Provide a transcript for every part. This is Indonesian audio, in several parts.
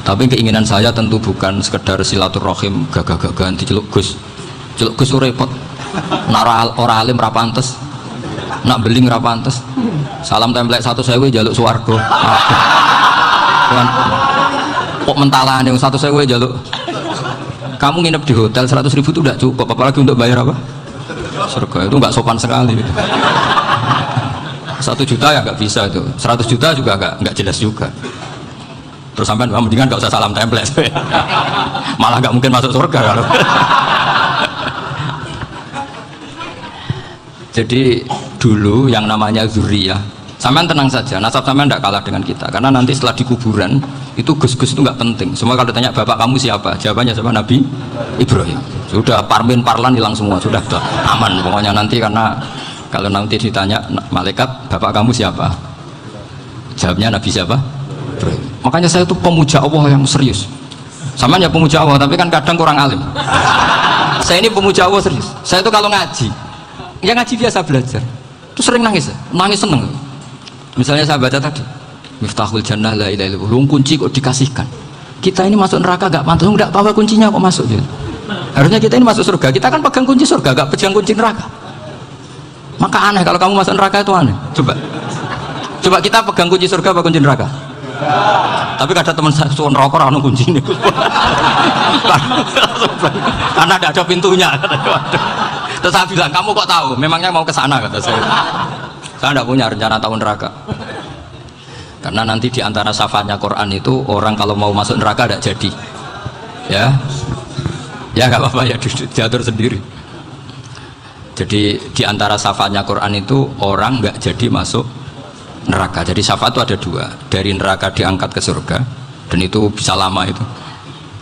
Tapi keinginan saya tentu bukan sekedar silaturahim gagah-gagahan diceluk Gus. Celuk Gus repot. Nak ora alim ra pantes. Nak beling ra pantes. Salam templek 1.000 jaluk swarga. Kok mentalane 1.000 jaluk. Kamu nginep di hotel 100.000 itu tidak cukup, apalagi untuk bayar apa? Surga. Itu nggak sopan sekali. 1 juta ya nggak bisa itu. 100 juta juga nggak jelas juga. Terus sampai mendingan nggak usah salam template. Malah nggak mungkin masuk surga kalau. Jadi dulu yang namanya zuriyah, sampean tenang saja, nasab sampean tidak kalah dengan kita, karena nanti setelah di kuburan itu gus-gus itu nggak penting. Semua kalau ditanya bapak kamu siapa, jawabannya siapa? Nabi Ibrahim. Sudah parmin parlan hilang semua, sudah aman pokoknya nanti. Karena kalau nanti ditanya malaikat bapak kamu siapa, jawabnya Nabi siapa? Ibrahim. Makanya saya itu pemuja Allah yang serius. Sampean ya pemuja Allah, tapi kan kadang kurang alim. Saya ini pemuja Allah serius. Saya itu kalau ngaji, ya ngaji biasa belajar, itu sering nangis seneng. Misalnya saya baca tadi, Miftahul Jannah la ilaha illallah, kunci kok dikasihkan. Kita ini masuk neraka gak pantas, enggak bawa kuncinya kok masuk gitu. Harusnya kita ini masuk surga, kita kan pegang kunci surga, gak pegang kunci neraka. Maka aneh kalau kamu masuk neraka itu aneh. Coba kita pegang kunci surga apa kunci neraka? Tapi ada teman saya suon rokok anu kunci ini. Karena tidak ada pintunya. Terus saya bilang, kamu kok tahu? Memangnya mau ke sana kata saya. Saya tidak punya rencana tahun neraka. Karena nanti di antara syafaatnya Quran itu orang kalau mau masuk neraka tidak jadi. Ya nggak apa-apa ya, diatur sendiri. Jadi di antara syafaatnya Quran itu orang nggak jadi masuk neraka. Jadi syafaat itu ada 2, dari neraka diangkat ke surga, dan itu bisa lama itu.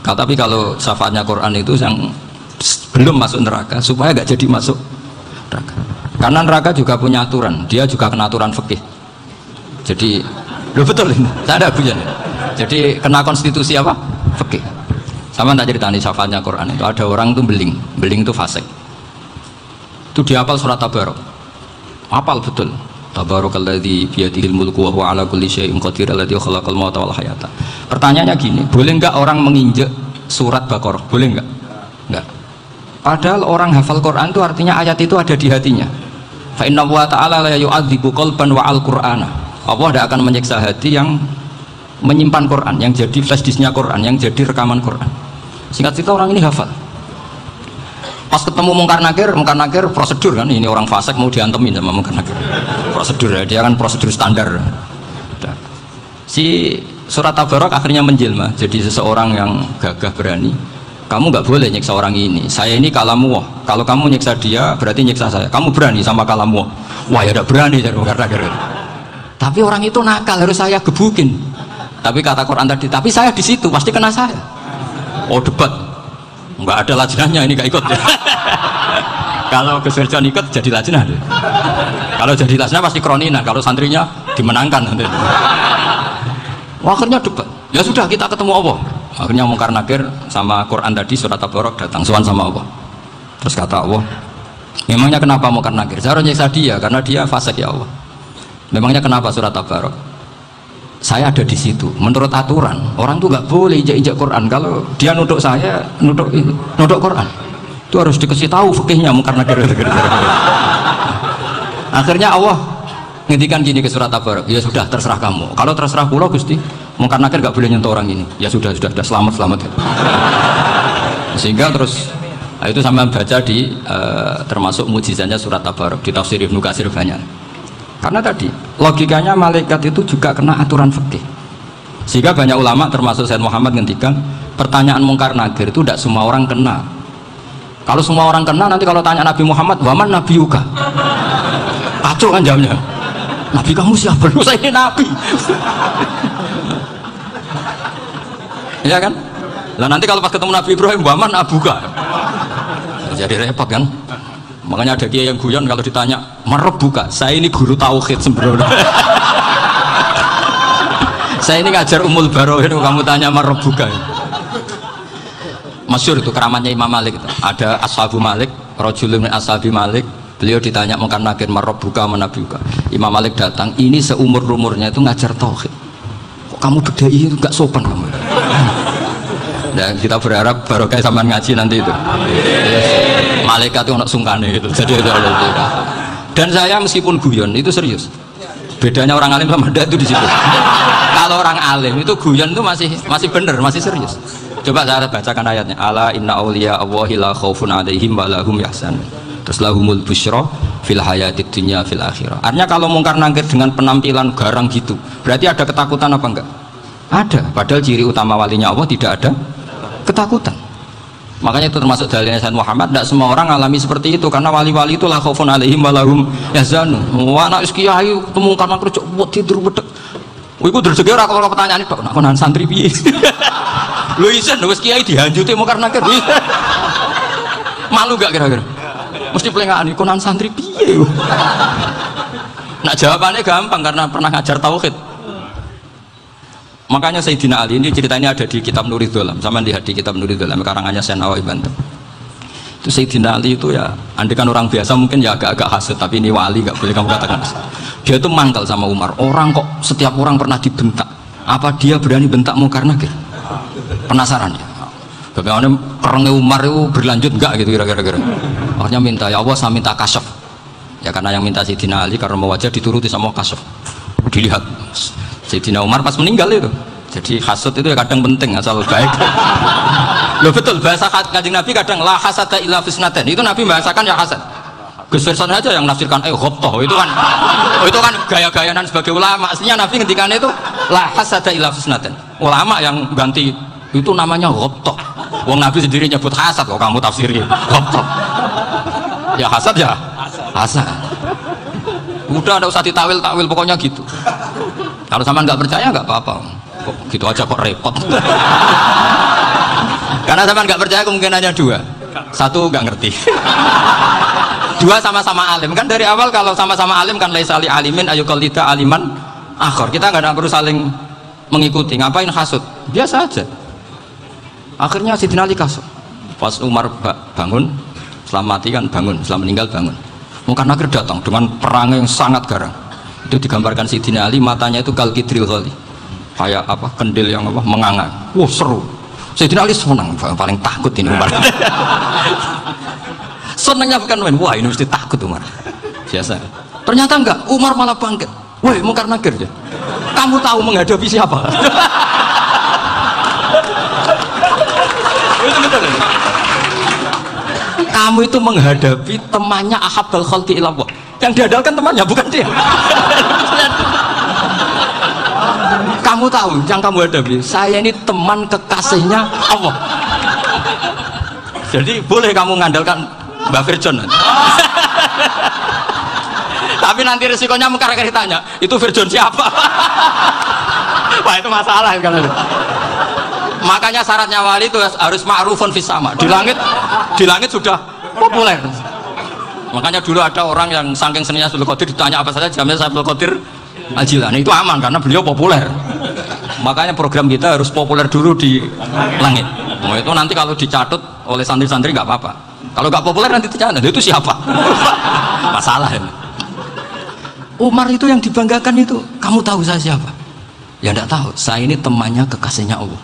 Tapi kalau syafaatnya Quran itu yang belum masuk neraka supaya nggak jadi masuk neraka. Karena neraka juga punya aturan, dia juga kena aturan fikih. Jadi, betul ini, saya ada punya. Jadi kena konstitusi apa? Fikih. Sama tak ceritani syafaatnya Quran itu ada orang itu beling itu fasik. Itu dihafal surat Tabarok, hafal betul. Tabarakalladzi biyadihil mulku wa huwa ala kulli syai'in qadir alladzi khalaqal mauta wal hayata. Pertanyaannya gini, boleh enggak orang menginjek surat Baqarah? Boleh enggak? Enggak. Padahal orang hafal Quran itu artinya ayat itu ada di hatinya. Fa inna wa ta'ala la yu'adzibu qalban wa al-Qur'ana. Allah tidak akan menyiksa hati yang menyimpan Quran, yang jadi flash disknya Quran, yang jadi rekaman Quran. Singkat cerita orang ini hafal. Pas ketemu Mungkar Nakir prosedur kan, ini orang fasik mau diantemin sama Mungkar Nakir. Prosedur ya, dia kan prosedur standar. Si surat Tabarak akhirnya menjelma jadi seseorang yang gagah berani. Kamu nggak boleh nyiksa orang ini. Saya ini kalamuah. Kalau kamu nyiksa dia berarti nyiksa saya. Kamu berani sama kalamuah? Wah ya udah berani jadi Mungkar Nakir. Tapi orang itu nakal, harus saya gebukin. Tapi kata Quran tadi, tapi saya di situ pasti kena saya. Oh debat. Nggak ada lajnahnya, ini nggak ikut. Kalau keserjaan ikut jadi lajnah. Kalau jadi lajnah pasti kroninan, kalau santrinya dimenangkan nanti. Akhirnya debat. Ya sudah kita ketemu Allah. Akhirnya Mungkar Nakir sama Quran tadi surat Tabarak datang sowan sama Allah. Terus kata Allah, memangnya kenapa Mungkar Nakir? Saya harus nyiksa dia karena dia fasik ya Allah. Memangnya kenapa surat Tabarak? Saya ada di situ. Menurut aturan orang tuh nggak boleh injak-injak Quran. Kalau dia nuduk saya, nuduk Quran, itu harus dikasih tahu fikihnya Mungkar Nakir. Akhirnya Allah ngendikan gini ke surat Tabarak, ya sudah terserah kamu. Kalau terserah pulau Gusti, Mungkar Nakir nggak boleh nyentuh orang ini. Ya sudah selamat. Sehingga terus itu sama baca di termasuk mujizatnya surat Tabarak di tafsir Ibnu Katsir banyak. Karena tadi logikanya malaikat itu juga kena aturan fikih. Sehingga banyak ulama termasuk Sayyid Muhammad ngendikan pertanyaan Mungkar Nakir itu tidak semua orang kena. Kalau semua orang kena, nanti kalau tanya Nabi Muhammad, waman nabiyuka? Kacau kan jamnya. Nabi kamu siapa? Saya ini Nabi. Ya kan? Lah nanti kalau pas ketemu Nabi Ibrahim, waman abuka? Jadi repot kan? Makanya ada kiai yang guyon kalau ditanya merebuka, saya ini guru tauhid sembrono. Saya ini ngajar Ummul Barohin, kamu tanya merebuka. Masyhur itu keramatnya Imam Malik itu. Ada Ashabu Malik, rajulun min ashabi Malik, beliau ditanya Mungkar Nakir merebuka menabiuka. Imam Malik datang, ini seumur-umurnya itu ngajar tauhid. Kok kamu bedai itu gak sopan kamu? Dan kita berharap barokah sampean ngaji nanti itu. Malaikat itu anak sungkane itu. Jadi dan saya meskipun guyon itu serius. Bedanya orang alim sama ndak itu di situ. Kalau orang alim itu guyon itu masih bener, masih serius. Coba saya bacakan ayatnya. Ala inna auliya Allahi la khaufun alaihim wa lahum yahzanun. Terus lahumul busyra fil hayatid dunya fil akhirah. Artinya kalau mungkar nangkir dengan penampilan garang gitu, berarti ada ketakutan apa enggak? Ada. Padahal ciri utama walinya Allah tidak ada ketakutan. Makanya itu termasuk dalilnya Sayyid Muhammad. Tidak semua orang alami seperti itu karena wali-wali itu la khaufun alaihim wa lahum yahzanun. Wa ana kiai ketemu karena kerja buat tidur bedek. Iku rezeki ora kok pertanyaan tok nek konan santri piye. Lho isen wis kiai dihanjuti mungkar nangkir. Malu gak kira-kira? Mesti pelengahan konan santri piye. Nah jawabannya gampang karena pernah ngajar tauhid. Makanya Sayyidina Ali ini ceritanya ada di kitab Nurul Dholam. Sama lihat di kitab Nurul Dholam karangannya Syekh Nawawi Banten. Itu Sayyidina Ali itu ya, andai kan orang biasa mungkin ya agak-agak hasut, tapi ini wali gak boleh kamu katakan. Dia itu mangkal sama Umar. Orang kok setiap orang pernah dibentak. Apa dia berani bentak mungkar nakir? Penasaran ya. Bagaimana perangnya Umar itu berlanjut enggak gitu kira-kira. Akhirnya minta, ya Allah saya minta kasyaf. Ya karena yang minta Sayyidina Ali karena mau wajah dituruti sama kasyaf. Dilihat. Sayyidina Umar pas meninggal itu. Jadi hasud itu ya kadang penting asal baik. Loh betul bahasa Kanjeng Nabi kadang la hasada illa fisnaten. Itu Nabi bahasakan ya hasad. Gus Firson aja yang nafsirkan ghobtoh itu kan gaya-gayanan sebagai ulama. Aslinya Nabi ngendikan itu la hasada illa fisnaten. Ulama yang ganti itu namanya ghobtoh. Wong Nabi sendiri nyebut hasad kok kamu tafsiri ghobtoh. Ya hasad ya hasad. Udah ada usah ditawil-tawil pokoknya gitu. Kalau sama nggak percaya nggak apa-apa. Kok gitu aja kok repot. Karena sama nggak percaya kemungkinannya dua. Satu nggak ngerti. Dua sama-sama alim. Kan dari awal kalau sama-sama alim kan laisali alimin ayuqallida aliman akhor. Kita nggak perlu saling mengikuti. Ngapain hasud? Biasa aja. Akhirnya Sayyidina Ali kasut. Pas Umar bangun, setelah mati kan bangun, setelah meninggal bangun. Mungkar nakir datang dengan perang yang sangat garang. Itu digambarkan Sayyidina Ali matanya itu kalkidril ghali. Kayak apa? Kendil yang apa? Menganga. Wah, seru. Sayyidina Ali senang, paling takut ini Umar. Senangnya bukan main. Wah, ini mesti takut Umar. Biasa. Ternyata enggak, Umar malah bangkit. Woi, mungkar nakir ya. Kamu tahu menghadapi siapa? Itu betul. Kamu itu menghadapi temannya ahabbal khalqi ilallah. Yang diandalkan temannya bukan dia. Kamu tahu yang kamu hadapi, saya ini teman kekasihnya Allah. Jadi boleh kamu mengandalkan Mbak Virjon. Tapi nanti resikonya mungkar ditanya, itu Virjon siapa? Wah itu masalah kan. Makanya syaratnya wali itu harus ma'rufun fis sama. Di langit sudah populer. Makanya dulu ada orang yang saking seninya Abdul Qadir ditanya apa saja jamnya Abdul Qadir Al-Jilani. Itu aman karena beliau populer. Makanya program kita harus populer dulu di langit. Nah, itu nanti kalau dicatut oleh santri-santri nggak apa-apa. Kalau nggak populer nanti dicatat itu siapa? Masalah ini. Umar itu yang dibanggakan itu. Kamu tahu saya siapa? Ya enggak tahu. Saya ini temannya kekasihnya Allah.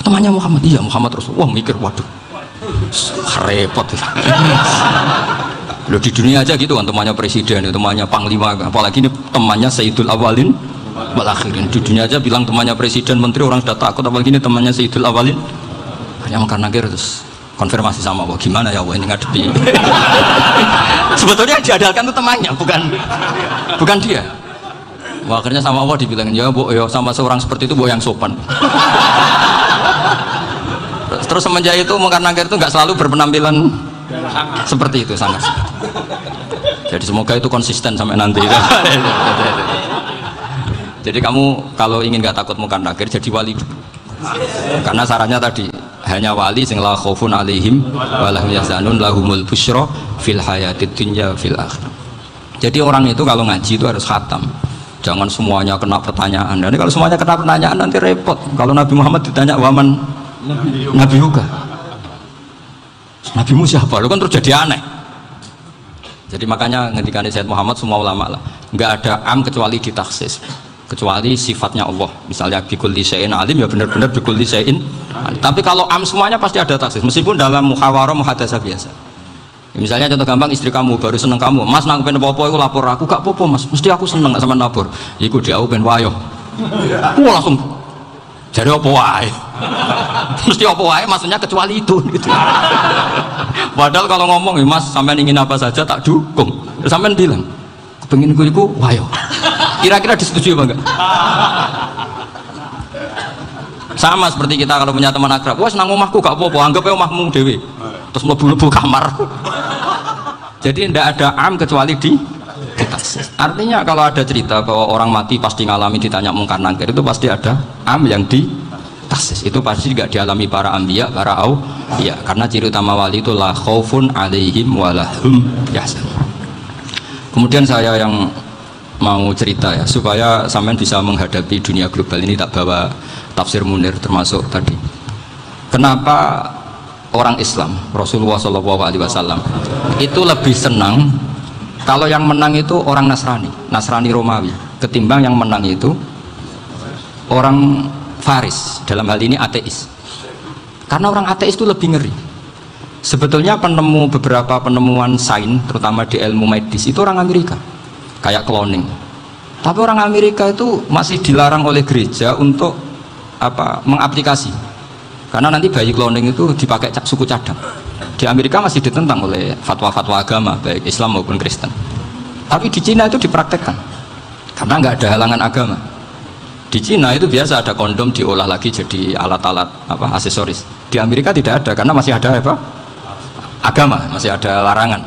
Temannya Muhammad. Iya Muhammad Rasulullah. Wah mikir waduh. Repot. Loh di dunia aja gitu kan temannya presiden, temannya panglima, apalagi ini temannya Sayyidul Awalin wal Akhirin. Di dunia aja bilang temannya presiden, menteri orang sudah takut, apalagi ini temannya Sayyidul Awalin. Hanya makan nakir terus konfirmasi sama Allah, gimana ya Allah ini ngadepi. Sebetulnya yang diadalkan itu temannya, bukan dia. Wah, akhirnya sama Allah dibilangin ya Bu, ya sama seorang seperti itu Bu yang sopan. Terus semenjak itu mungkar nakir itu nggak selalu berpenampilan seperti itu sangat. Jadi semoga itu konsisten sampai nanti. Jadi kamu kalau ingin nggak takut mungkar nakir jadi wali. Karena syaratnya tadi hanya wali sing la khaufun alaihim wa lahum yahzanun lahumul busyra fil hayatid dunya fil akhirah. Jadi orang itu kalau ngaji itu harus khatam. Jangan semuanya kena pertanyaan. Dan kalau semuanya kena pertanyaan nanti repot. Kalau Nabi Muhammad ditanya waman Nabi juga. Nabimu siapa? Lu kan terus jadi aneh. Jadi makanya ngendikan Sayyid Muhammad semua ulama lah, nggak ada am kecuali ditaksis. kecuali sifatnya Allah. Misalnya bikulli syai'in alim, ya benar-benar bikulli syai'in alim. Tapi kalau am semuanya pasti ada taksis, meskipun dalam muhawarah muhadasah biasa. Misalnya contoh gampang, istri kamu baru seneng kamu, mas nang pengen apa-apa aku lapor aku, gak apa-apa mas, mesti aku seneng gak sama lapor. Iku dia aku pengen wayo. Langsung jadi apa wae. Mesti apa wae maksudnya kecuali itu gitu. Padahal kalau ngomong, mas sampean ingin apa saja tak dukung. Sampean bilang, kepengin iku wayo. Kira-kira disetujui apa enggak? Sama seperti kita kalau punya teman akrab, wes nang omahku gak apa-apa, anggap aja omahmu dhewe. Terus mlebu-mlebu kamar. Jadi tidak ada am kecuali di taksis. Artinya kalau ada cerita bahwa orang mati pasti ngalami ditanya mungkar nangkir, itu pasti ada am yang di taksis. Itu pasti tidak dialami para anbiya, para auliya. Karena ciri utama wali itu la khaufun alaihim walahum yahzanun. Kemudian saya yang mau cerita ya, supaya sampean bisa menghadapi dunia global ini, tak bawa tafsir Munir termasuk tadi. Kenapa orang Islam, Rasulullah SAW itu lebih senang kalau yang menang itu orang Nasrani Romawi, ketimbang yang menang itu orang Faris, dalam hal ini ateis. Karena orang ateis itu lebih ngeri. Sebetulnya beberapa penemuan sains, terutama di ilmu medis, itu orang Amerika, kayak cloning. Tapi orang Amerika itu masih dilarang oleh gereja untuk mengaplikasi. Karena nanti bayi cloning itu dipakai suku cadang. Di Amerika masih ditentang oleh fatwa-fatwa agama, baik Islam maupun Kristen. Tapi di Cina itu dipraktekkan, karena nggak ada halangan agama. Di Cina itu biasa ada kondom diolah lagi jadi alat-alat aksesoris. Di Amerika tidak ada, karena masih ada agama, masih ada larangan.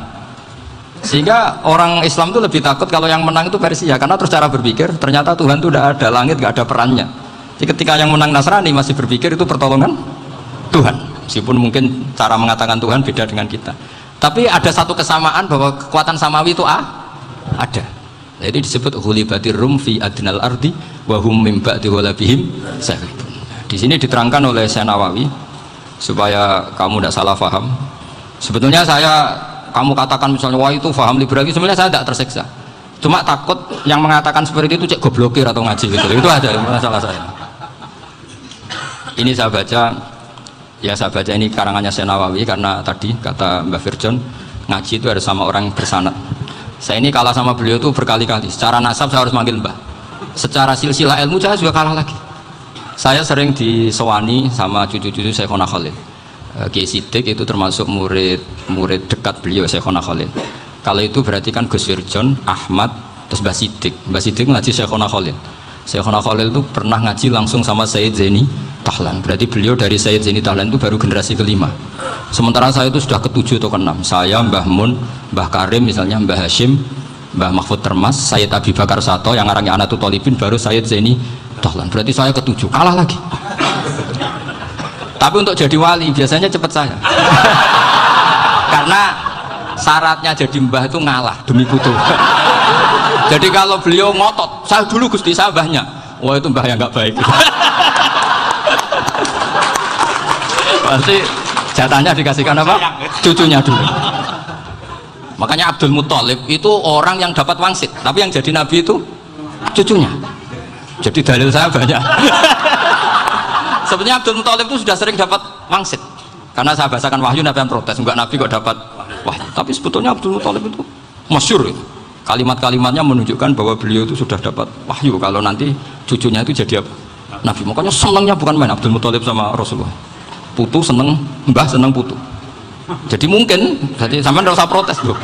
Sehingga orang Islam itu lebih takut kalau yang menang itu Persia, karena terus cara berpikir ternyata Tuhan itu tidak ada, langit nggak ada perannya. Jadi ketika yang menang Nasrani masih berpikir itu pertolongan Tuhan, meskipun mungkin cara mengatakan Tuhan beda dengan kita. Tapi ada satu kesamaan bahwa kekuatan samawi itu ada. Jadi disebut ghulibatir rum fi adnal ardi wa hum min ba'di ghalabihim saghlibun. Di sini diterangkan oleh Syekh Nawawi supaya kamu tidak salah paham. Sebetulnya kamu katakan misalnya wah itu paham liberal, sebenarnya saya tidak tersiksa. Cuma takut yang mengatakan seperti itu cek goblokir atau ngaji gitu. Itu aja masalah saya. Ini saya baca ini karangannya Syekh Nawawi, karena tadi kata Mbak Firjon ngaji itu harus sama orang bersanad. Saya ini kalah sama beliau tuh berkali-kali. Secara nasab saya harus manggil Mbah. Secara silsilah ilmu saya juga kalah lagi. Saya sering disewani sama cucu-cucu Syekhona Khalil. Kiai Siddiq itu termasuk murid dekat beliau Syekhona Khalil. Kalau itu berarti kan Gus Firjon, Ahmad, terus Mbah Siddiq. Mbah Siddiq ngaji Syekhona Khalil. Syekhona Khalil itu pernah ngaji langsung sama Sayyid Zaini Tahlan. Berarti beliau dari Sayyid Zaini Tahlan itu baru generasi kelima. Sementara saya itu sudah ke-7 atau ke-6. Saya, Mbah Mun, Mbah Karim misalnya, Mbah Hashim, Mbah Mahfud Termas, Sayyid Abi Bakar Sato yang arangnya Anatul Thalibin, baru Sayyid Zaini Tahlan. Berarti saya ke-7, kalah lagi. Tapi untuk jadi wali biasanya cepat saya. Karena syaratnya jadi mbah itu ngalah demi putu. Jadi kalau beliau ngotot, saya dulu Gusti, saya mbahnya, wah itu mbah yang nggak baik. Pasti jatahnya dikasihkan apa? Cucunya dulu. Makanya Abdul Muthalib itu orang yang dapat wangsit, tapi yang jadi nabi itu cucunya. Jadi dalil saya banyak. Sebenarnya Abdul Muthalib itu sudah sering dapat wangsit, karena saya bahasakan wahyu, nabi yang protes, enggak nabi kok dapat wahyu. Tapi sebetulnya Abdul Muthalib itu masyhur itu. Kalimat-kalimatnya menunjukkan bahwa beliau itu sudah dapat wahyu kalau nanti cucunya itu jadi apa? Nabi. Makanya senangnya bukan main Abdul Muthalib sama Rasulullah. Putu seneng, mbah seneng putu. Jadi mungkin, jadi sampai nggak usah protes loh.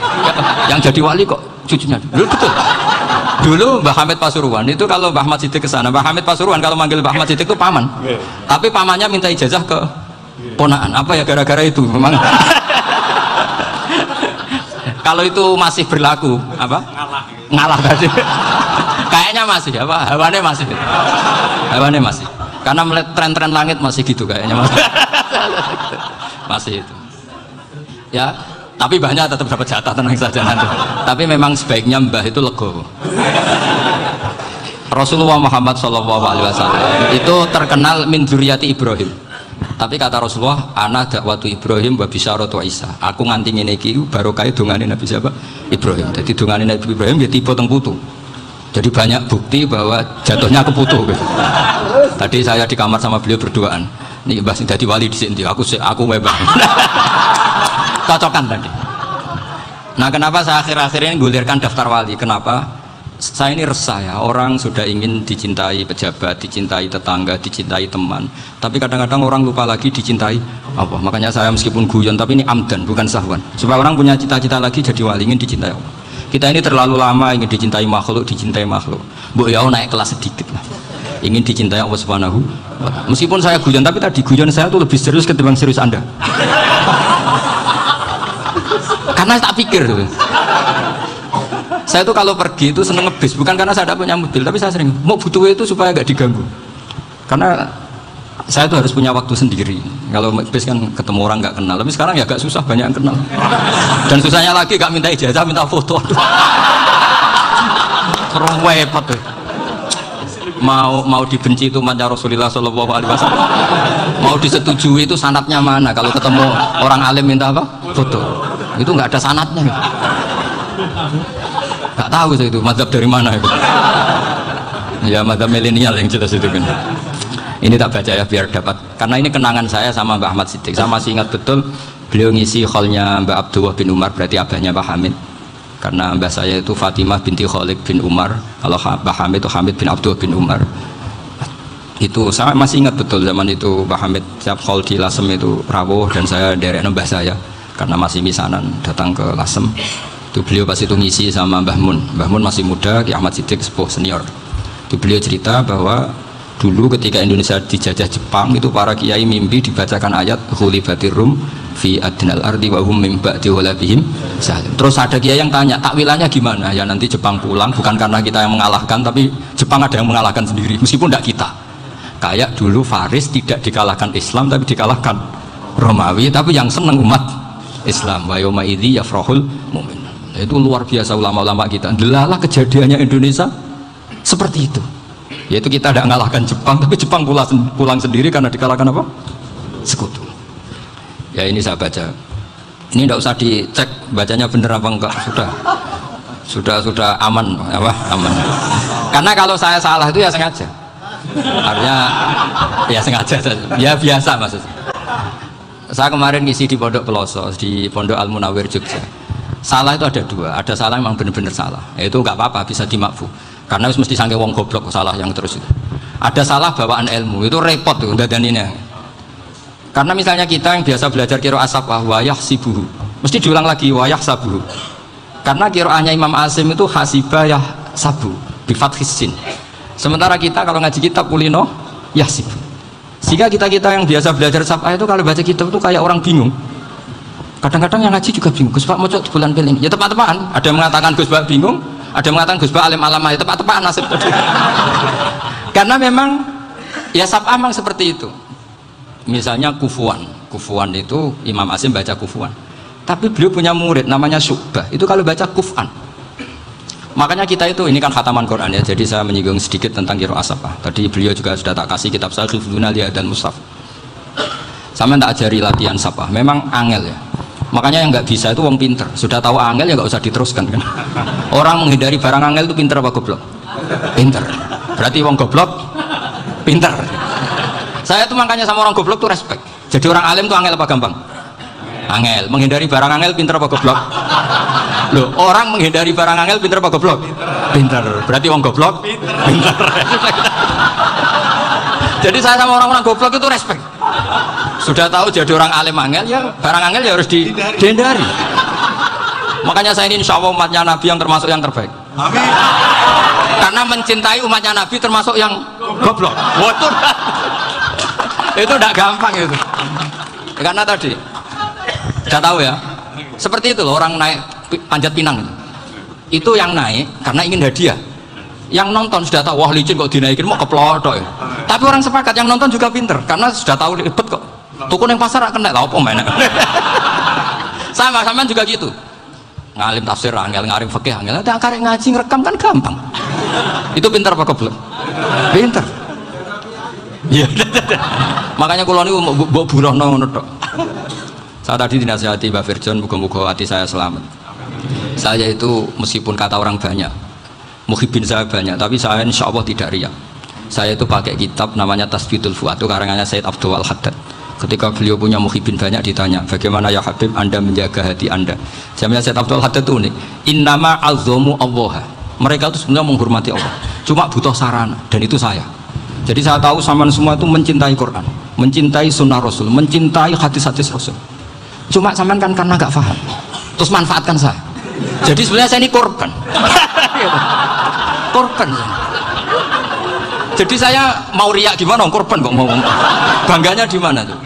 Yang jadi wali kok cucunya. Dulu betul. Dulu Mbah Hamid Pasuruan itu kalau Mbah Ahmad Siddiq ke sana, Mbah Hamid Pasuruan kalau manggil Mbah Ahmad Siddiq itu paman. Tapi pamannya minta ijazah ke ponaan. Apa ya gara-gara itu memang. Kalau itu masih berlaku apa? Ngalah tadi. Kayaknya masih apa? Hawane masih. Karena melihat tren-tren langit masih gitu kayaknya masih. Masih itu. Ya, tapi banyak tetap dapat jatah, tenang saja nanti. Tapi memang sebaiknya mbah itu legowo. Rasulullah Muhammad SAW itu terkenal min dzurriyyati Ibrahim. Tapi kata Rasulullah, ana dakwatu Ibrahim wa bisyaratu Isa. Aku nganti ngene iki barokah dongane Nabi siapa? Ibrahim. Jadi dongane Nabi Ibrahim ya tiba teng putu. Jadi banyak bukti bahwa jatuhnya ke putu gitu. Tadi saya di kamar sama beliau berduaan. Nih Mbah sing dadi wali di sini, aku webang. Cocokan tadi. Nah, kenapa saya akhir-akhir ini gulirkan daftar wali? Kenapa? Saya ini resah ya, orang sudah ingin dicintai pejabat, dicintai tetangga, dicintai teman. Tapi kadang-kadang orang lupa lagi dicintai Allah. Makanya saya meskipun guyon, tapi ini amdan, bukan sahwan. Supaya orang punya cita-cita lagi jadi wali, ingin dicintai Allah. Kita ini terlalu lama ingin dicintai makhluk. Bu ya naik kelas sedikit lah. Ingin dicintai Allah Subhanahu wa Ta'ala. Meskipun saya guyon, tapi tadi guyon saya tuh lebih serius ketimbang serius Anda. Karena tak pikir tuh. Saya tuh kalau pergi itu seneng ngebis, bukan karena saya tidak punya mobil, tapi saya sering mau butuh itu supaya nggak diganggu. Karena saya tuh harus punya waktu sendiri. Kalau ngebis kan ketemu orang nggak kenal, tapi sekarang ya agak susah, banyak yang kenal. Dan susahnya lagi nggak minta ijazah, minta foto. Terus repot tuh. Mau dibenci itu umatnya Rasulullah Shallallahu Alaihi Wasallam. Mau disetujui itu sanatnya mana? Kalau ketemu orang alim minta apa? Foto. Itu nggak ada sanatnya. Nggak tahu saya itu mazhab dari mana itu. Ya mazhab milenial yang jelas itu kan. Ini tak baca ya biar dapat, karena ini kenangan saya sama Mbak Ahmad Siddiq. Saya masih ingat betul beliau ngisi hallnya Mbak Abdullah bin Umar, berarti abahnya Pak Hamid. Karena mbak saya itu Fatimah binti Khalid bin Umar, kalau Pak Hamid itu Hamid bin Abdullah bin Umar. Itu saya masih ingat betul zaman itu Pak Hamid siap hall di Lasem itu rawuh, dan saya derek mbah saya karena masih misanan datang ke Lasem. Itu beliau pas itu ngisi sama Mbah Mun. Mbah Mun masih muda, Ki Ahmad Siddiq sepuh senior. Itu beliau cerita bahwa dulu ketika Indonesia dijajah Jepang itu para kiai mimpi dibacakan ayat Ghulibatir Rum fi adnal ardi wa hum min ba'di ghalabihim salim. Terus ada kiai yang tanya, takwilannya gimana? Ya nanti Jepang pulang bukan karena kita yang mengalahkan, tapi Jepang ada yang mengalahkan sendiri meskipun tidak kita. Kayak dulu Faris tidak dikalahkan Islam tapi dikalahkan Romawi, tapi yang senang umat Islam. Wa yauma idzi yafrahul mu'min. Itu luar biasa ulama-ulama kita. Delalah kejadiannya Indonesia seperti itu. Yaitu kita tidak mengalahkan Jepang, tapi Jepang pulang sendiri karena dikalahkan apa? Sekutu. Ya ini saya baca. Ini tidak usah dicek bacanya bener apa enggak, sudah aman apa? Aman. Karena kalau saya salah itu ya sengaja. Artinya ya sengaja saja. Ya biasa maksudnya. Saya kemarin ngisi di Pondok Peloso, di Pondok Al Munawir Jogja. Salah itu ada dua, ada salah memang benar-benar salah. Itu enggak apa-apa, bisa dimakfu. Karena mesti sangke wong goblok salah yang terus itu. Ada salah bawaan ilmu, itu repot tuh dadaninnya. Karena misalnya kita yang biasa belajar qiraah asabah wayah sibuhu, mesti diulang lagi wayah sabuhu. Karena qiraahnya Imam Asim itu hasibah yah sabu bi fathis sin. Sementara kita kalau ngaji kitab kulino yahsib. Sehingga kita yang biasa belajar sabah itu kalau baca kitab itu kayak orang bingung. Kadang-kadang yang ngaji juga bingung. Gus Pak mau coba bulan pilih. Ya tepat-tepatan. Ada yang mengatakan Gus Pak bingung, ada yang mengatakan Gus Pak alim alamah. Ya tepat-tepatan nasib. Karena memang ya sabah memang seperti itu. Misalnya kufuan itu Imam Asim baca kufuan, tapi beliau punya murid namanya Syu'bah, itu kalau baca kuf'an. Makanya kita itu, ini kan khataman Quran ya, jadi saya menyinggung sedikit tentang qiraah asabah. Tadi beliau juga sudah tak kasih kitab saya Hifdzuna li dan Mushaf. Sama tak ajari latihan sabah, memang angel ya. Makanya yang nggak bisa itu wong pinter, sudah tahu angel ya nggak usah diteruskan kan. Orang menghindari barang angel itu pinter apa goblok? Pinter. Berarti wong goblok pinter. Saya tuh makanya sama orang goblok tuh respect. Jadi orang alim tuh angel apa gampang? Angel. Menghindari barang angel pinter apa goblok? Loh, orang menghindari barang angel pinter apa goblok? Pinter. Berarti orang goblok pinter. Jadi saya sama orang-orang goblok itu respect. Sudah tahu jadi orang alim angel ya barang angel ya harus dihindari. Makanya saya ini insya Allah umatnya Nabi yang termasuk yang terbaik. Amin. Karena mencintai umatnya Nabi termasuk yang goblok. Waduh. Itu tidak gampang itu. Karena tadi sudah tahu ya, seperti itu loh orang naik panjat pinang itu yang naik karena ingin hadiah, yang nonton sudah tahu wah licin kok dinaikin mau keplotok ya. Tapi orang sepakat yang nonton juga pinter karena sudah tahu ribet kok tukun yang pasar akan naik apa mainnya. Sama juga gitu, ngalim tafsir angel, ngalim fikih angel, ada karek ngaji ngerekam kan gampang. Itu pinter apa goblok? Pinter. Iya. Makanya kalau ini mau buruh ngono tok. Saya tadi dinasihati Mbak Firjon, muga-muga hati saya selamat. Saya itu meskipun kata orang banyak, muhibin saya banyak, tapi saya insya Allah tidak riak. Saya itu pakai kitab namanya Tasbidul Fuad, itu karangannya Said Abdul Al-Haddad. Ketika beliau punya muhibin banyak ditanya, bagaimana ya Habib Anda menjaga hati Anda? Jamnya Said Abdul Al-Haddad itu nih, innama azzamu Allah. Mereka itu sebenarnya menghormati Allah, cuma butuh sarana, dan itu saya. Jadi saya tahu sama semua itu mencintai Quran, mencintai sunnah Rasul, mencintai hadis-hadis Rasul. Cuma sampean kan karena gak paham, terus manfaatkan saya. Jadi sebenarnya saya ini korban. Korban. Jadi saya mau riak gimana? Korban kok mau. Bangganya di mana tuh?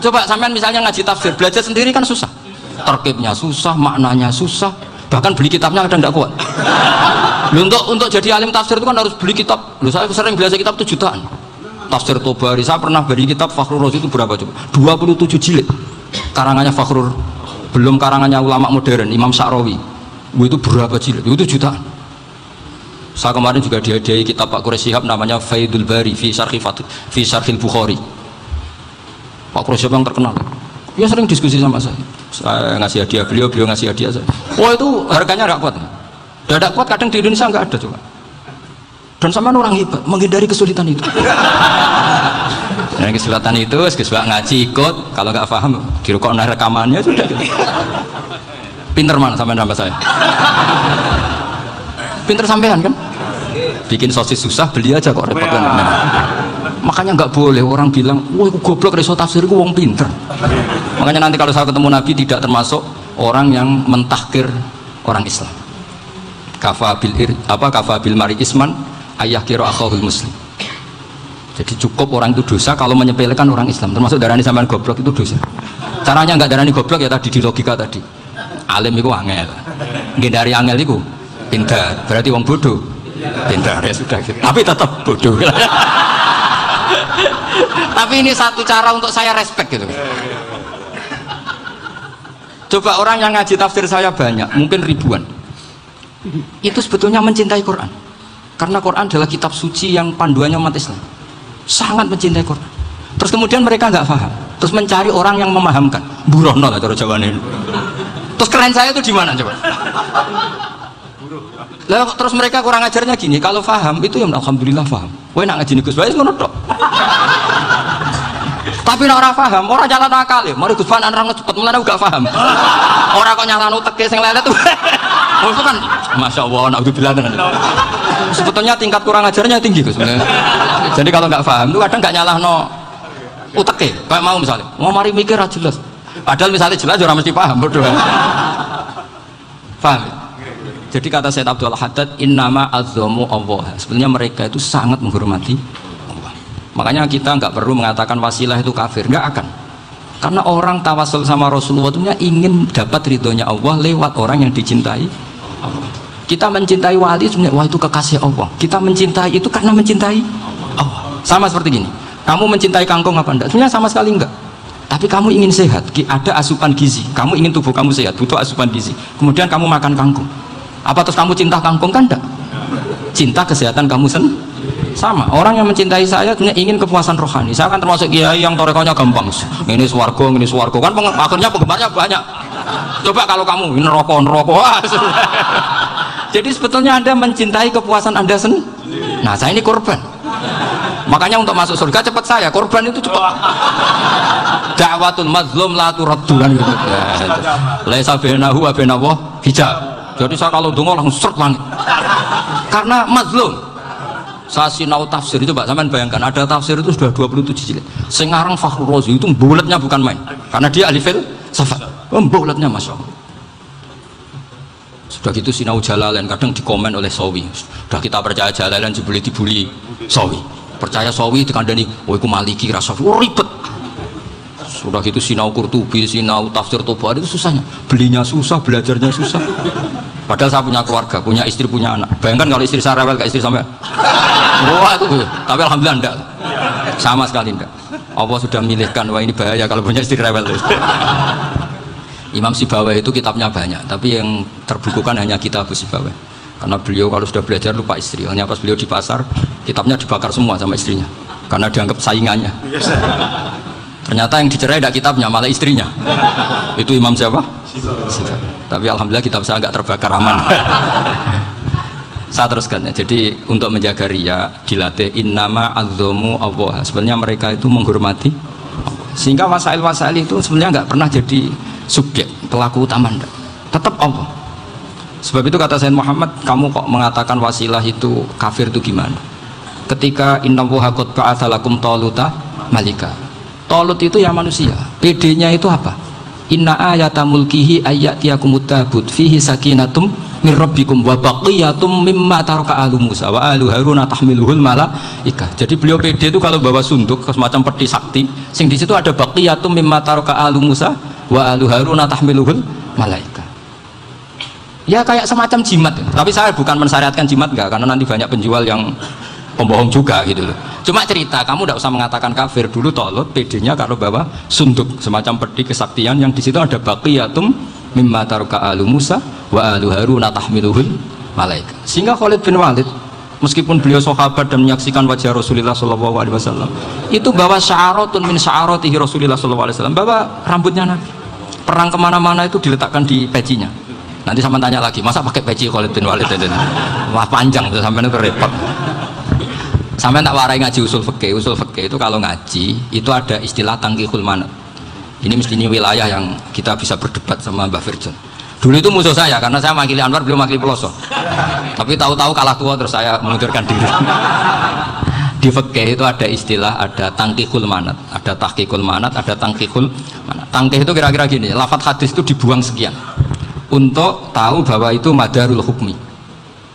Coba sampean misalnya ngaji tafsir, belajar sendiri kan susah. Terkibnya susah, maknanya susah. Bahkan beli kitabnya kadang tidak kuat. Untuk jadi alim tafsir itu kan harus beli kitab. Loh, saya sering belajar kitab itu jutaan. Tafsir Tobari, saya pernah beli kitab Fakhrur Razi itu berapa coba? 27 jilid. Karangannya Fakhrur, belum karangannya ulama modern, Imam Sa'rawi. Itu berapa jilid? Itu jutaan. Saya kemarin juga dihadiahi kitab Pak Quraish Shihab namanya Faidul Bari fi Syarhil Bukhari. Pak Quraish Shihab yang terkenal. Dia sering diskusi sama saya. Saya ngasih hadiah beliau ngasih hadiah saya. Wah itu harganya nggak kuat. Tidak kuat kadang di Indonesia nggak ada coba. Dan sama orang hebat menghindari kesulitan itu. Dan kesulitan itu, sebab ngaji ikut, kalau nggak paham dirukuk rekamannya sudah. Pinter mana sampai nambah saya? Pinter sampean kan? Bikin sosis susah beli aja kok repot kan. Makanya nggak boleh orang bilang, wah aku goblok reso tafsir, aku wong pinter. Makanya nanti kalau saya ketemu Nabi tidak termasuk orang yang mentahkir orang Islam. Kafabil mari isman ayah kira akhul muslim. Jadi cukup orang itu dosa kalau menyepelekan orang Islam, termasuk darani sampean goblok itu dosa. Caranya nggak darani goblok ya tadi di logika tadi. Alim itu angel, nggih dari angel itu pintar, berarti wong bodoh pintar ya sudah gitu. Tapi tetap bodoh. Tapi ini satu cara untuk saya respect gitu. Coba orang yang ngaji tafsir saya banyak, mungkin ribuan, itu sebetulnya mencintai Quran, karena Quran adalah kitab suci yang panduannya umat Islam, sangat mencintai Quran. Terus kemudian mereka nggak paham, terus mencari orang yang memahamkan, burono lah cara jawabannya. Terus keren saya itu di mana coba? Lalu terus mereka kurang ajarnya gini, kalau paham itu ya alhamdulillah paham. Wah nak ngaji Gus Bae ngono tok. Tapi nek ora paham, ora jalan akal ya. Mari Gus Bae orang cepet mulane gak paham. Ora kok nyalano teke sing lelet tuh. Oh itu kan masyaallah naudzubillah. Sebetulnya tingkat kurang ajarnya tinggi Gus. Jadi kalau nggak paham itu kadang nggak nyalahno uteke. Kayak mau misalnya, mau mari mikir aja jelas. Padahal misalnya jelas orang mesti paham berdua. Paham? Jadi kata Said Abdul Haddad, innama azzamu Allah. Sebenarnya mereka itu sangat menghormati Allah. Makanya kita nggak perlu mengatakan wasilah itu kafir, nggak akan. Karena orang tawasul sama Rasulullah itu ingin dapat ridhonya Allah lewat orang yang dicintai Allah. Kita mencintai wali sebenarnya, wah itu kekasih Allah. Kita mencintai itu karena mencintai Allah. Sama seperti gini, kamu mencintai kangkung apa enggak? Sebenarnya sama sekali enggak. Tapi kamu ingin sehat, ada asupan gizi. Kamu ingin tubuh kamu sehat, butuh asupan gizi. Kemudian kamu makan kangkung. Apa terus kamu cinta kangkung? Kan enggak. Cinta kesehatan kamu sama. Orang yang mencintai saya sebenarnya ingin kepuasan rohani. Saya kan termasuk kiai yang torekonya gampang. Ini swarga kan akhirnya penggemarnya banyak. Coba kalau kamu ini neraka. Jadi sebetulnya Anda mencintai kepuasan Anda sendiri. Nah, saya ini korban. Makanya untuk masuk surga cepat saya, korban itu cepat. Da'watul mazlum la turaddu kan gitu. Laisa bainahu wa bainallah hijab. Jadi saya kalau dongo langsung seret langit. Karena mazlum. Saya sinau tafsir itu Pak, sampean bayangkan ada tafsir itu sudah 27 jilid. Sing aran Fakhrur Razi itu bulatnya bukan main. Karena dia ahli filsafat. Bulatnya Masya Allah. Sudah gitu sinau Jalalain kadang dikomen oleh Sawi. Sudah kita percaya Jalalain dibuli Sawi. Percaya Sawi dikandani, oh itu Maliki rasa ribet. Sudah gitu sinau Qurtubi, sinau tafsir Tobari itu susahnya. Belinya susah, belajarnya susah. Padahal saya punya keluarga, punya istri, punya anak. Bayangkan kalau istri saya rewel kayak istri sampai. Wah itu. Tapi alhamdulillah enggak. Sama sekali enggak. Allah sudah milihkan, wah ini bahaya kalau punya istri rewel. Imam Sibawai itu kitabnya banyak, tapi yang terbukukan hanya kitab Sibawai. Karena beliau kalau sudah belajar lupa istri. Hanya pas beliau di pasar, kitabnya dibakar semua sama istrinya. Karena dianggap saingannya. Ternyata yang dicerai tidak kitabnya, malah istrinya. Itu Imam siapa? Tapi alhamdulillah kitab saya nggak terbakar, aman. Saya teruskan ya. Jadi untuk menjaga ria dilatih innama azzamu Allah. Sebenarnya mereka itu menghormati Allah. Sehingga wasail-wasail itu sebenarnya nggak pernah jadi subjek pelaku utama, enggak. Tetap Allah. Sebab itu kata Sayyid Muhammad, kamu kok mengatakan wasilah itu kafir itu gimana? Ketika innallaha qad ba'atsa lakum taluta malika. Talut itu ya manusia. PD-nya itu apa? Inna ayata mulkihi ayyatiyakumut tabut fihi sakinatum min rabbikum wa baqiyatum mimma taraka alu Musa wa alu Haruna tahmiluhul malaikah. Jadi beliau PD itu kalau bawa sunduk semacam peti sakti, sing di situ ada baqiyatum mimma taraka alu Musa wa alu Haruna tahmiluhul malaikah. Ya kayak semacam jimat. Tapi saya bukan mensyariatkan jimat enggak, karena nanti banyak penjual yang pembohong juga gitu loh. Cuma cerita, kamu tidak usah mengatakan kafir. Dulu Talut PD-nya kalau bawa sunduk semacam peti kesaktian yang di situ ada baqiyatum mimma taraka alu Musa wa alu Haruna tahmiluhul malaika. Sehingga Khalid bin Walid meskipun beliau sahabat dan menyaksikan wajah Rasulullah SAW, itu bawa sya'aratun min sya'aratihi Rasulullah SAW, bawa rambutnya Nabi. Perang kemana-mana itu diletakkan di pecinya. Nanti sama tanya lagi, masa pakai peci Khalid bin Walid itu? Wah panjang tuh sampai itu repot. Sampai tak warai ngaji usul fikih. Usul fikih itu kalau ngaji itu ada istilah tangkihul manat. Ini mesti ini wilayah yang kita bisa berdebat sama Mbah Firjon. Dulu itu musuh saya karena saya makili Anwar, beliau makili Peloso. Tapi tahu-tahu kalah tua terus saya mengundurkan diri. Di fikih itu ada istilah, ada tangkihul manat, ada tahqiqul manat, ada tangkihul manat. Tangkih itu kira-kira gini, lafadz hadis itu dibuang sekian untuk tahu bahwa itu madarul hukmi.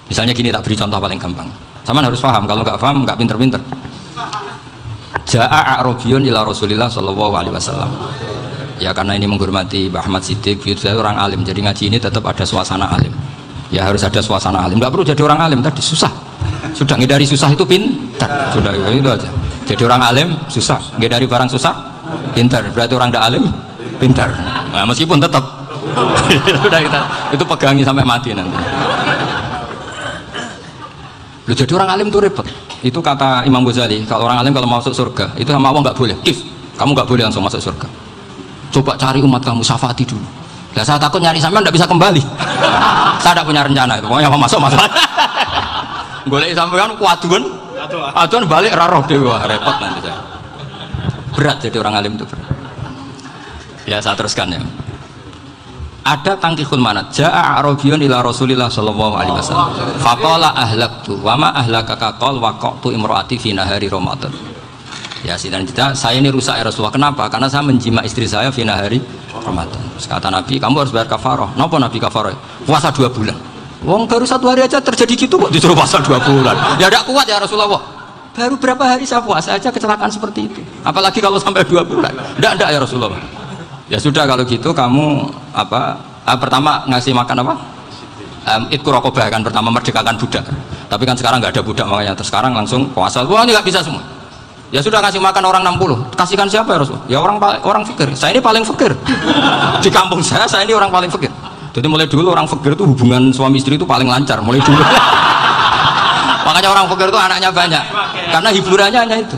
Misalnya gini, tak beri contoh paling gampang. Sama harus paham, kalau nggak paham nggak pinter-pinter. Ja'a A'rabiyun ila Rasulillah sallallahu alaihi wasallam. Ya karena ini menghormati Mbah Ahmad Siddiq, saya orang alim, jadi ngaji ini tetap ada suasana alim. Ya harus ada suasana alim. Nggak perlu jadi orang alim tadi susah. Sudah ngedari susah itu pintar. Sudah itu aja. Jadi orang alim susah, ngedari barang susah pintar. Berarti orang tidak alim pintar. Nah, meskipun tetap sudah itu pegangi sampai mati nanti. Loh, jadi orang alim itu repot. Itu kata Imam Ghazali, kalau orang alim kalau masuk surga itu sama Allah nggak boleh. Kamu nggak boleh langsung masuk surga. Coba cari umat kamu, syafaati dulu. Nah, saya takut nyari sampean nggak bisa kembali. Saya tidak punya rencana itu. Pokoknya masuk. Golek sampean kuaduan, aduan balik raroh dewa, repot nanti saya. Berat jadi orang alim itu berat. Ya saya teruskan ya. Ada tangkihul manat. Ja'a A'rabiyun ila Rasulillah sallallahu alaihi wasallam. Faqala ahlaktu wa ma ahlakaka qal waqtu imraati fi nahari Ramadan. Ya sidang kita, saya ini rusak ya Rasulullah. Kenapa? Karena saya menjima istri saya fi nahari Ramadan. Terus kata Nabi, kamu harus bayar kafarah. Napa Nabi kafarah? Puasa 2 bulan. Wong baru 1 hari aja terjadi gitu kok disuruh puasa 2 bulan. Ya tidak kuat ya Rasulullah. Baru berapa hari saya puasa aja kecelakaan seperti itu. Apalagi kalau sampai 2 bulan. Tidak ya Rasulullah. Ya sudah kalau gitu kamu pertama ngasih makan apa? Idku rokobah kan, pertama merdekakan budak. Tapi kan sekarang nggak ada budak makanya terus sekarang langsung puasa. Wah ini nggak bisa semua. Ya sudah kasih makan orang 60. Kasihkan siapa ya Rasul? Ya orang fakir. Saya ini paling fakir. Di kampung saya ini orang paling fakir. Jadi mulai dulu orang fakir itu hubungan suami istri itu paling lancar mulai dulu. Makanya orang fakir itu anaknya banyak. Karena hiburannya hanya itu.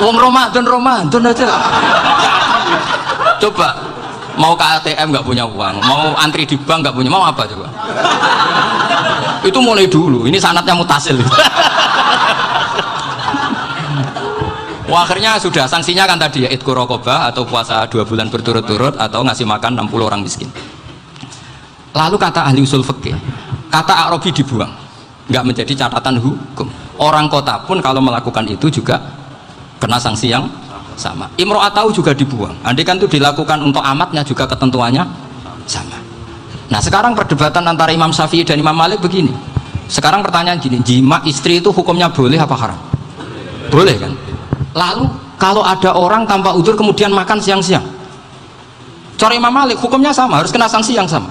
Wong Ramadan aja. Coba mau ke ATM nggak punya uang, mau antri di bank nggak punya, mau apa coba? Itu mulai dulu. Ini sanatnya mutasil. Wah, akhirnya sudah sanksinya kan tadi ya idku rokobah atau puasa 2 bulan berturut-turut atau ngasih makan 60 orang miskin. Lalu kata ahli usul fikih, kata A'rabi dibuang, nggak menjadi catatan hukum. Orang kota pun kalau melakukan itu juga kena sanksi yang sama. Imro'atau juga dibuang. Andai kan itu dilakukan untuk amatnya juga ketentuannya sama. Nah sekarang perdebatan antara Imam Syafi'i dan Imam Malik begini. Sekarang pertanyaan gini, jima istri itu hukumnya boleh apa haram? Boleh kan? Lalu kalau ada orang tanpa udzur kemudian makan siang-siang, cara Imam Malik hukumnya sama, harus kena sanksi yang sama.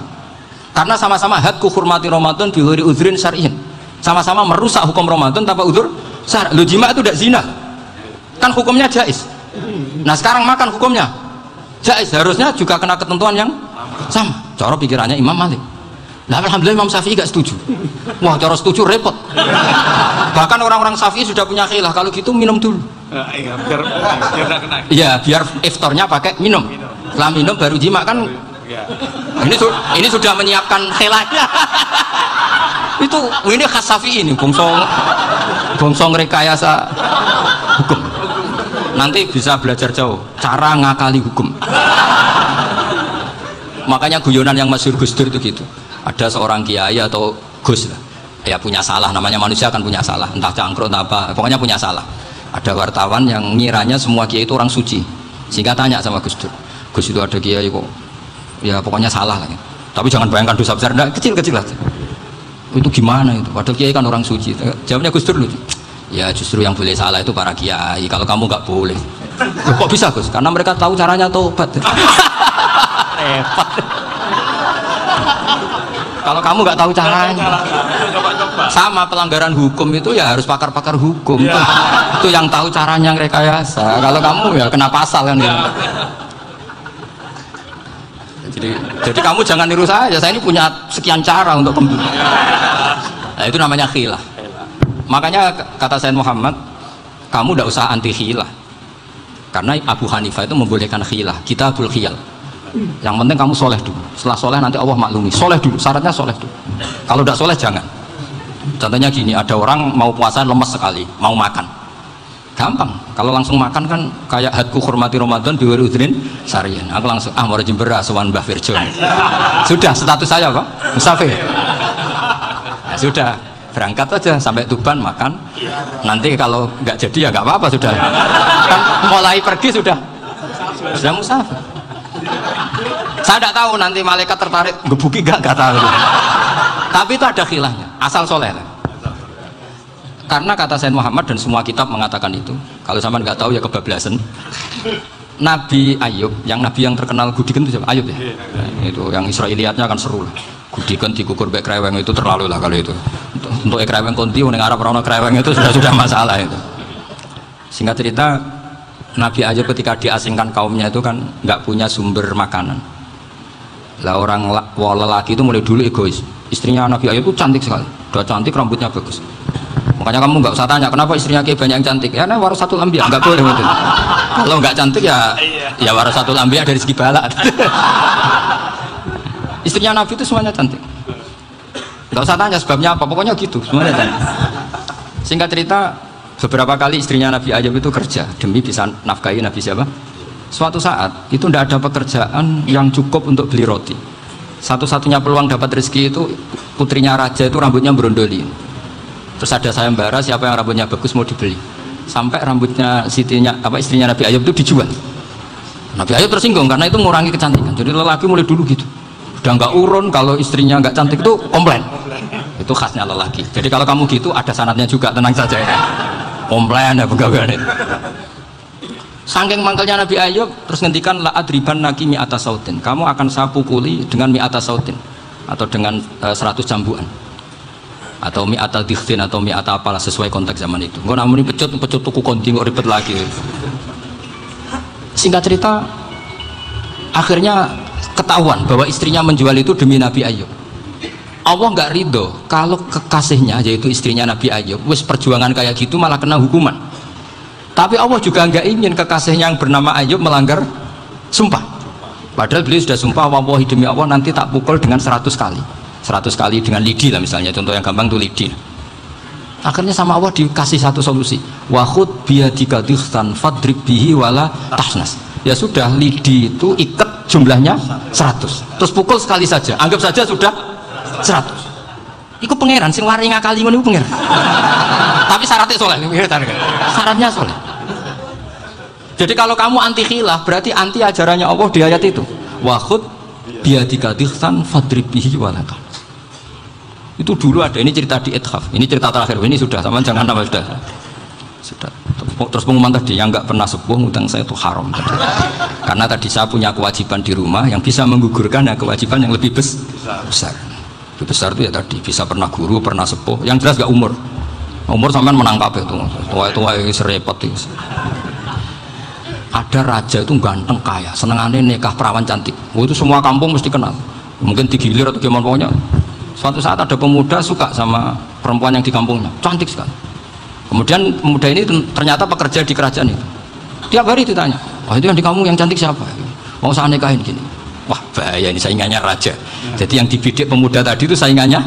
Karena sama-sama hadku hurmati Ramadan bihuri udzrin syar'in. Sama-sama merusak hukum Ramadan tanpa udzur syar'. Lu jima itu tidak zina. Kan hukumnya jais. Nah sekarang makan hukumnya jais, harusnya juga kena ketentuan yang sama. Cara pikirannya Imam Malik. Nah alhamdulillah Imam Syafi'i gak setuju. Wah cara setuju repot. Bahkan orang-orang Syafi'i sudah punya khilaf, kalau gitu minum dulu. Iya biar iftarnya pakai minum. Setelah minum baru jima kan Ini sudah menyiapkan khilafnya. Ini khas Syafi'i ini, bongsong rekayasa hukum. Nanti bisa belajar jauh cara ngakali hukum. Makanya guyonan yang masyhur Gus Dur itu gitu. Ada seorang kiai atau Gus lah, ya punya salah, namanya manusia kan punya salah, entah cangkruk entah apa, pokoknya punya salah. Ada wartawan yang ngiranya semua kiai itu orang suci, sehingga tanya sama Gus Dur, Gus itu ada kiai kok, ya pokoknya salah lah. Tapi jangan bayangkan dosa besar, nah, kecil-kecil aja. Itu gimana itu? Padahal kiai kan orang suci. Jawabnya Gus Dur lucu. Ya justru yang boleh salah itu para kiai. Kalau kamu nggak boleh. Loh, kok bisa Gus? Karena mereka tahu caranya tobat. Repot. Kalau kamu nggak tahu caranya, sama pelanggaran hukum itu ya harus pakar-pakar hukum. Itu yang tahu caranya rekayasa. Kalau kamu ya kena pasal kan. Ya. Jadi kamu jangan niru saya ini punya sekian cara untuk kembali. Nah, itu namanya khilah. Makanya kata Sayyid Muhammad, kamu tidak usah anti khilah, karena Abu Hanifah itu membolehkan khilah, kitabul khiyal. Yang penting kamu soleh dulu, setelah soleh nanti Allah maklumi. Soleh dulu, syaratnya soleh dulu. Kalau tidak soleh jangan. Contohnya gini, ada orang mau puasa lemes sekali, mau makan gampang, kalau langsung makan kan kayak hadku hormati Ramadan biwari udrin sarian, aku langsung mau jember asuhan Mbah Firjo. Sudah status saya kok musafir. Nah, sudah berangkat aja sampai Tuban makan, nanti kalau nggak jadi ya nggak apa-apa, sudah kan mulai pergi sudah musafir. Saya tidak tahu nanti malaikat tertarik ngebuki nggak tahu, tapi itu ada khilafnya, asal soleh lah. Karena kata Sayyid Muhammad dan semua kitab mengatakan itu. Kalau sama nggak tahu ya kebablasan. Nabi Ayub, yang nabi yang terkenal Gudiken itu siapa? Ayub ya. Nah, itu yang Israiliyatnya akan seru lah. Gudiken dikukur baik kreweng itu terlalu lah kalau itu. Untuk kreweng konti, yang Arab orang kreweng itu sudah masalah itu. Singkat cerita, Nabi Ayub ketika diasingkan kaumnya itu kan nggak punya sumber makanan. Lah orang lelaki itu mulai dulu egois. Istrinya Nabi Ayub itu cantik sekali, udah cantik, rambutnya bagus. Makanya kamu nggak usah tanya kenapa istrinya kayak banyak yang cantik, ya nah warasatul anbiya, nggak boleh gitu. Kalau nggak cantik ya warasatul anbiya dari segi balak. Istrinya Nabi itu semuanya cantik, nggak usah tanya sebabnya apa, pokoknya gitu semuanya cantik. Singkat cerita, beberapa kali istrinya Nabi Ayub itu kerja demi bisa nafkahi Nabi siapa. Suatu saat itu tidak ada pekerjaan yang cukup untuk beli roti. Satu-satunya peluang dapat rezeki itu putrinya raja itu rambutnya berondoli. Terus ada sayembara siapa yang rambutnya bagus mau dibeli. Sampai rambutnya istrinya Nabi Ayub itu dijual. Nabi Ayub tersinggung karena itu mengurangi kecantikan. Jadi lelaki mulai dulu gitu. Udah nggak urun kalau istrinya nggak cantik itu komplain. Itu khasnya lelaki. Jadi kalau kamu gitu ada sanadnya juga, tenang saja ya. Komplain ya pegawaian itu. Saking mangkelnya Nabi Ayub terus ngendikan la adriban naki mi'ata sautin. Kamu akan saya pukuli dengan mi'ata sautin atau dengan 100 cambukan. Atau mi'ata dikhtin atau mi'ata apalah sesuai konteks zaman itu. Nggak namun pecut tuku konti nggak ribet lagi. Singkat cerita, akhirnya ketahuan bahwa istrinya menjual itu demi Nabi Ayub. Allah nggak ridho kalau kekasihnya yaitu istrinya Nabi Ayub wis perjuangan kayak gitu malah kena hukuman. Tapi Allah juga nggak ingin kekasihnya yang bernama Ayub melanggar sumpah. Padahal beliau sudah sumpah, wallahi demi Allah nanti tak pukul dengan 100 kali. 100 kali dengan lidi lah misalnya, contoh yang gampang tuh lidi. Akhirnya sama Allah dikasih satu solusi, wahud biyadika dikhtan fadrib bihi wala tahnas. Ya sudah, lidi itu ikat jumlahnya 100, terus pukul sekali saja, anggap saja sudah 100. Iku pangeran sing wari ngakali ngono pangeran. Tapi syaratnya soleh, syaratnya soleh. Jadi kalau kamu anti khilaf berarti anti ajarannya Allah di ayat itu, wahud biyadika dikhtan fadrib bihi wala tahnas. Itu dulu ada, ini cerita di Ithaf, ini cerita terakhir, ini sudah, sama jangan nama sudah. Terus pengumuman tadi, yang nggak pernah sepuh ngutang saya itu haram tadi. Karena tadi saya punya kewajiban di rumah yang bisa menggugurkan ya kewajiban yang lebih besar. Lebih besar itu ya tadi, bisa pernah guru, pernah sepuh, yang jelas nggak umur. Umur sampean menang kabeh itu, tua itu serepot itu. Ada raja itu ganteng kaya, senengannya nikah perawan cantik. Itu semua kampung mesti kenal. Mungkin digilir atau gimana pokoknya. Suatu saat ada pemuda suka sama perempuan yang di kampungnya, cantik sekali. Kemudian pemuda ini ternyata pekerja di kerajaan itu. Tiap hari ditanya, oh itu yang di kampung yang cantik siapa? Mau saya nikahin gini. Wah bahaya ini, saingannya raja. Jadi yang dibidik pemuda tadi itu saingannya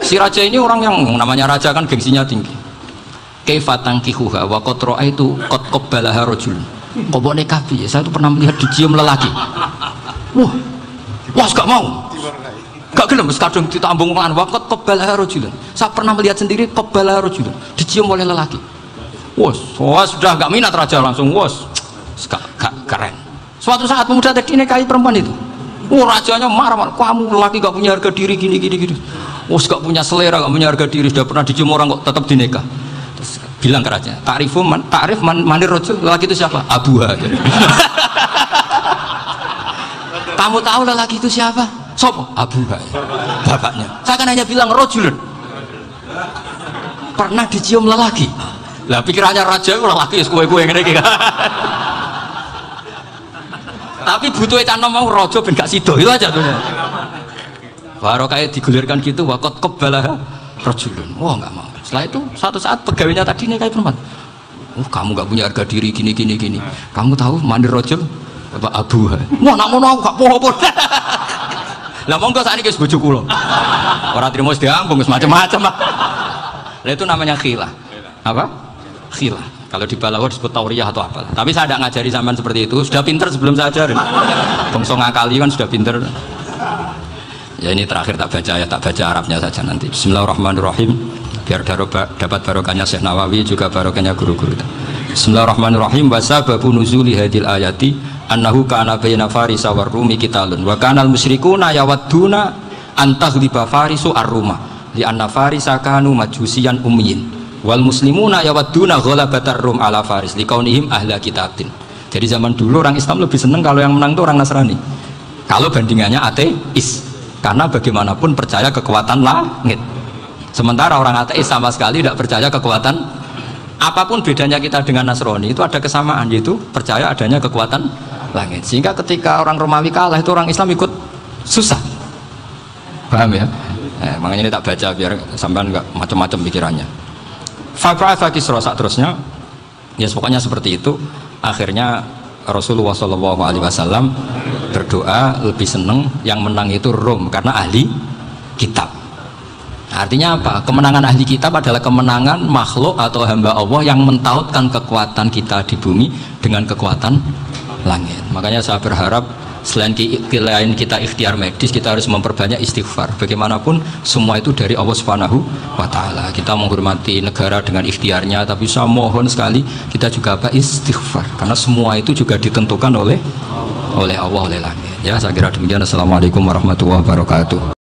si raja ini. Orang yang namanya raja kan gengsinya tinggi. Kaifatang kihuha wa kotroa itu kot kobbalaha rojul. Kobok nikah piye? Saya itu pernah melihat dicium lelaki. Wah gak mau. Gak gelem kadung ditambung lan waqat qabbalaha rajulun. Saya pernah melihat sendiri qabbalaha rajulun, dicium oleh lelaki. Wah sudah gak minat raja langsung gak keren. Suatu saat pemuda tadi nikahi perempuan itu. Rajanya marah, kamu lelaki gak punya harga diri gini. Gak punya selera, gak punya harga diri, sudah pernah dicium orang kok tetap dinikah. Terus bilang ke raja, ta'rif manir rajul, lelaki itu siapa? Abuha. Kamu tahu lelaki itu siapa? Sopo? Abuha, bapaknya. Saya kan hanya bilang rojulun, pernah dicium lelaki. Lah pikirannya raja itu lelaki kue-kue ngene iki. Tapi butuh tanam mau rojo ben gak sido, itu aja tuh. Baru kayak digulirkan gitu, wakot kebala rojulun. Wah nggak mau. Setelah itu satu saat pegawainya tadi nih kayak perempuan. Kamu gak punya harga diri gini. Kamu tahu mandir rojul? Bapak Abuha. Wah nak mau gak apa-apa. Lah monggo sakniki wis bojo kula. Ora trimo wis diambung wis macam-macam. Lah itu namanya khilah. Apa? Khilah. Kalau di Balaghah disebut tauriyah atau apa. Tapi saya tidak ngajari sampean seperti itu. Sudah pinter sebelum saya ajarin. Bangsa ngakali kan sudah pinter. Ya ini terakhir tak baca Arabnya saja nanti. Bismillahirrahmanirrahim. Biar dapat barokahnya Syekh Nawawi juga barokahnya guru-guru. Bismillahirrahmanirrahim. Wa sababu nuzuli hadil ayati annahu kana baina farisa war rumi qitalun wa kana al musyrikuuna yawadduna antaghliba farisu ar-ruma li anna farisa kanu majusiyan ummiyin wal muslimuna yawadduna ghalabatar rum ala faris liqaunihim ahla kitabin. Jadi zaman dulu orang Islam lebih senang kalau yang menang itu orang Nasrani, kalau bandingannya ateis, karena bagaimanapun percaya kekuatan langit, sementara orang ateis sama sekali tidak percaya kekuatan. Apapun bedanya kita dengan Nasrani itu ada kesamaan, yaitu percaya adanya kekuatan langit. Sehingga ketika orang Romawi kalah itu orang Islam ikut susah. Paham ya? Makanya ini tak baca biar sampean nggak macam-macam pikirannya. Fa'fa Kisra terusnya, ya pokoknya seperti itu. Akhirnya Rasulullah SAW berdoa lebih seneng yang menang itu Rom karena ahli kitab. Artinya apa? Kemenangan ahli kitab adalah kemenangan makhluk atau hamba Allah yang mentautkan kekuatan kita di bumi dengan kekuatan langit. Makanya saya berharap selain kita ikhtiar medis, kita harus memperbanyak istighfar. Bagaimanapun semua itu dari Allah Subhanahu wa Ta'ala. Kita menghormati negara dengan ikhtiarnya, tapi saya mohon sekali kita juga istighfar, karena semua itu juga ditentukan oleh Allah, oleh langit. Ya, saya kira demikian. Assalamualaikum warahmatullahi wabarakatuh.